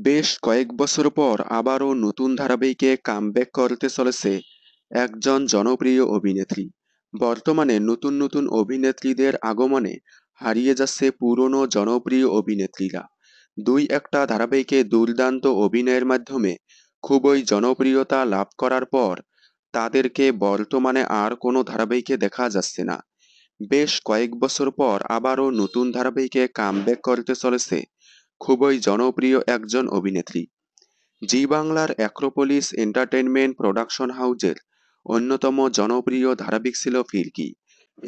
বেশ কয়েক বছর পর আবারও নতুন ধারাবাহিকে কামব্যাক করতে চলেছে একজন জনপ্রিয় অভিনেত্রী। বর্তমানে নতুন নতুন অভিনেত্রীদের আগমনে হারিয়ে যাচ্ছে পুরনো জনপ্রিয় অভিনেত্রীরা। দুই একটা ধারাবাহিকে দুর্দান্ত অভিনয়ের মাধ্যমে খুবই জনপ্রিয়তা লাভ করার পর তাদেরকে বর্তমানে আর কোনো ধারাবাহিকে দেখা যাচ্ছে না। বেশ কয়েক বছর পর আবারও নতুন ধারাবাহিকে কামব্যাক করতে চলেছে খুবই জনপ্রিয় একজন অভিনেত্রী। জি বাংলার অ্যাক্রোপলিস এন্টারটেইনমেন্ট প্রোডাকশন হাউজের অন্যতম জনপ্রিয় ধারাবাহিক ছিল ফিরকি।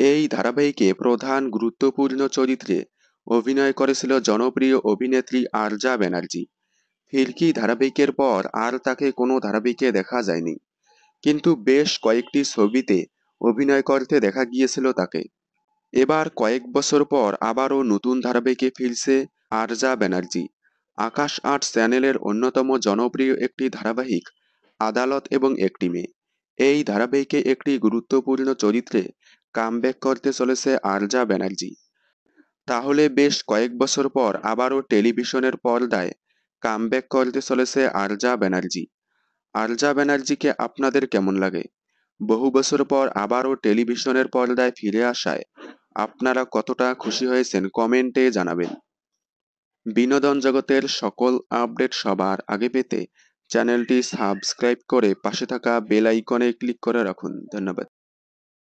এই ধারাবাহিকে প্রধান গুরুত্বপূর্ণ চরিত্রে অভিনয় করেছিল জনপ্রিয় অভিনেত্রী আরজা ব্যানার্জি। ফিরকি ধারাবাহিকের পর আর তাকে কোনো ধারাবাহিকে দেখা যায়নি, কিন্তু বেশ কয়েকটি ছবিতে অভিনয় করতে দেখা গিয়েছিল তাকে। এবার কয়েক বছর পর আবারও নতুন ধারাবাহিকে ফিরছে আরজা ব্যানার্জি। আকাশ আট চ্যানেলের অন্যতম জনপ্রিয় একটি ধারাবাহিক আদালত এবং একটি মেয়ে। এই ধারাবাহিকে একটি গুরুত্বপূর্ণ চরিত্রে কামব্যাক করতে চলেছে আরজা ব্যানার্জি। তাহলে বেশ কয়েক বছর পর আবারও টেলিভিশনের পর্দায় কামব্যাক করতে চলেছে আরজা ব্যানার্জি। আরজা ব্যানার্জিকে আপনাদের কেমন লাগে? বহু বছর পর আবারও টেলিভিশনের পর্দায় ফিরে আসায় আপনারা কতটা খুশি হয়েছেন কমেন্টে জানাবেন। বিনোদন জগতের সকল আপডেট সবার আগে পেতে চ্যানেলটি সাবস্ক্রাইব করে পাশে থাকা বেল আইকনে ক্লিক করে রাখুন। ধন্যবাদ।